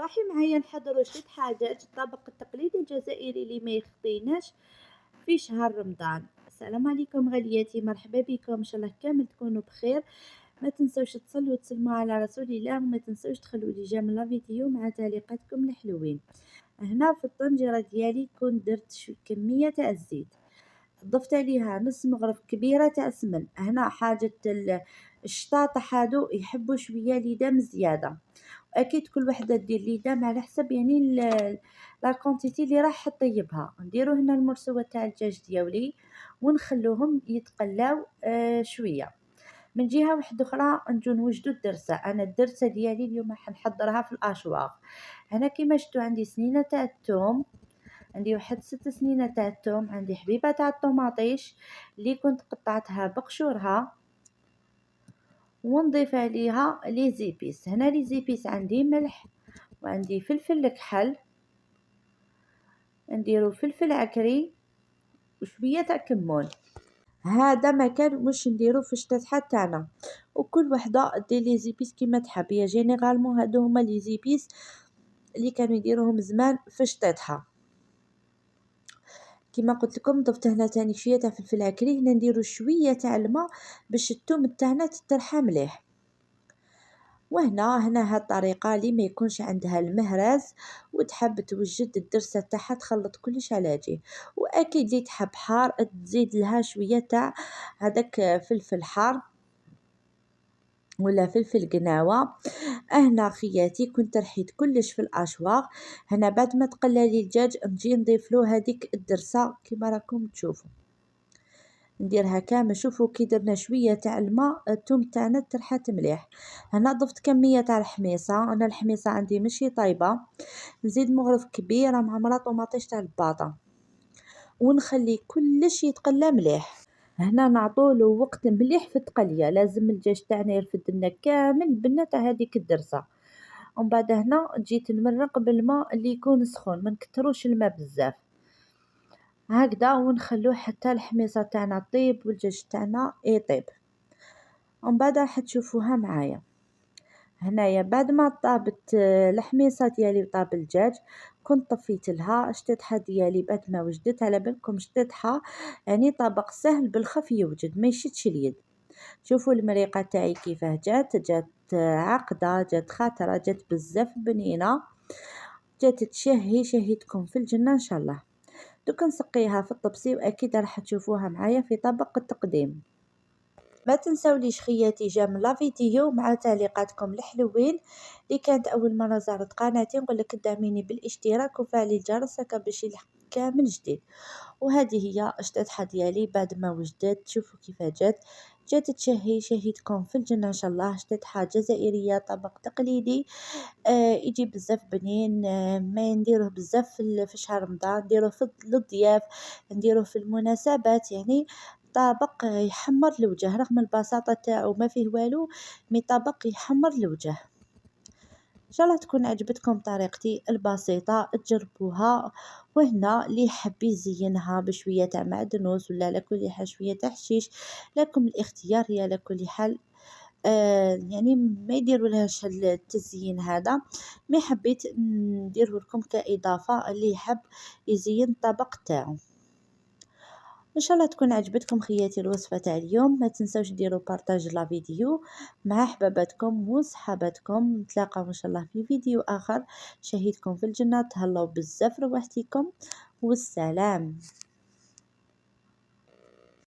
راحي معايا نحضروا شوية حاجات الطبق التقليدي الجزائري اللي ما يخطيناش في شهر رمضان. السلام عليكم غالياتي، مرحبا بكم، ان شاء الله كامل تكونوا بخير. ما تنسوش تصلوا وتسلموا على رسول الله، وما تنسوش تخلوا لي جيم لا فيديو مع تعليقاتكم الحلوين. هنا في الطنجرة ديالي كنت درت كمية تاع الزيت، ضفت عليها نص مغرف كبيرة تاع سمن. هنا حاجة الشطاطة هادو يحبوا شوية ليدام زيادة، اكيد كل وحده دير ليدام على حسب يعني لا كونتيتي اللي راح طيبها. نديرو هنا المرسوه تاع الدجاج ديالي ونخلوهم يتقلاو شويه. من جهه واحده اخرى نجو نوجدو الدرسه. انا الدرسه ديالي اليوم راح نحضرها في الاشواق. هنا كيما شفتوا عندي سنينه تاع الثوم، عندي واحد 6 سنينه تاع الثوم، عندي حبيبه تاع الطوماطيش اللي كنت قطعتها بقشورها، ونضيف عليها لي زيبيس. هنا لي زيبيس عندي ملح، وعندي فلفل كحل، نديرو فلفل عكري وشويه تاع كمون. هذا مكان واش نديرو في الشطيحه تاعنا، وكل وحده دير لي زيبيس كيما تحب. هي جينيرالمون هادو هما لي زيبيس اللي كانوا يديروهم زمان في الشطيحه. كما قلت لكم ضفت هنا تاني شويه تاع فلفل عكري. هنا نديرو شويه تاع الماء باش الثوم تاعنا تترحى مليح. وهنا هاد الطريقه اللي ما يكونش عندها المهرز وتحب توجد الدرسه تاعها تخلط كلش على جيه. واكيد اللي تحب حار تزيد لها شويه تاع هذاك فلفل حار ولا فلفل قناوه. هنا خياتي كنت رحيت كلش في الاشواق. هنا بعد ما تقلى لي الدجاج نجي نضيف له هذيك الدرسه كما راكم تشوفوا، نديرها كامل. شوفوا كي درنا شويه تاع الماء الثوم تاعنا ترحت مليح. هنا ضفت كميه تاع الحميصه، انا الحميصه عندي ماشي طايبه. نزيد مغرف كبيره معمره طوماطيش تاع الباطا، ونخلي كلش يتقلى مليح. هنا نعطولو وقت مليح في التقليه، لازم الدجاج تاعنا يرفد لنا كامل البنه تاع هذيك الدرسه. ومن بعد هنا جيت نمرق بالماء اللي يكون سخون، ما نكتروش الماء بزاف هكذا، ونخلوه حتى الحميصه تاعنا طيب والدجاج تاعنا يطيب. ومن بعد راح تشوفوها معايا. هنايا بعد ما طابت الحميصه ديالي وطاب الدجاج، كنت طفيت لها الشطيحه ديالي. بعد ما وجدت، على بالكم شطيحه يعني طبق سهل بالخف يوجد ما يشدش اليد. شوفوا المريقه تاعي كيفاه جات عقده، جات خاطره، جات بزاف بنينه، جات شهيتكم في الجنه ان شاء الله. دوك نسقيها في الطبسي، واكيد راح تشوفوها معايا في طبق التقديم. ما تنساوليش خياتي جيم لا فيديو مع تعليقاتكم الحلوين. اللي كانت اول مره زارت قناتي نقولك دعميني بالاشتراك وفعلي الجرس هكا باش يلحق كامل جديد. وهذه هي الشطيحه ديالي بعد ما وجدت. شوفوا كيف جات شهيتكم في الجنه ان شاء الله. شطيحه جزائريه طبق تقليدي يجي بزاف بنين. ما نديروه بزاف في شهر رمضان، نديروه في للضياف، نديروه في المناسبات. يعني طبق يحمر الوجه رغم البساطة تاعو ما فيه والو، مي طبق يحمر الوجه. ان شاء الله تكون عجبتكم طريقتي البسيطة، تجربوها. وهنا اللي يحب يزينها بشوية تاع معدنوس ولا على كل حال شوية تاع حشيش، لكم الاختيار. هي على كل حال يعني ما يديروا لهاش التزيين هذا، ما حبيت نديره لكم كإضافة اللي يحب يزين الطبق تاعو. ان شاء الله تكون عجبتكم خياتي الوصفه تاع اليوم. ما تنسوش ديروا بارطاج لا فيديو مع احباباتكم وصحاباتكم. نتلاقاو ان شاء الله في فيديو اخر. شهيدكم في الجنه، تهلاو بزاف روحتيكم، والسلام.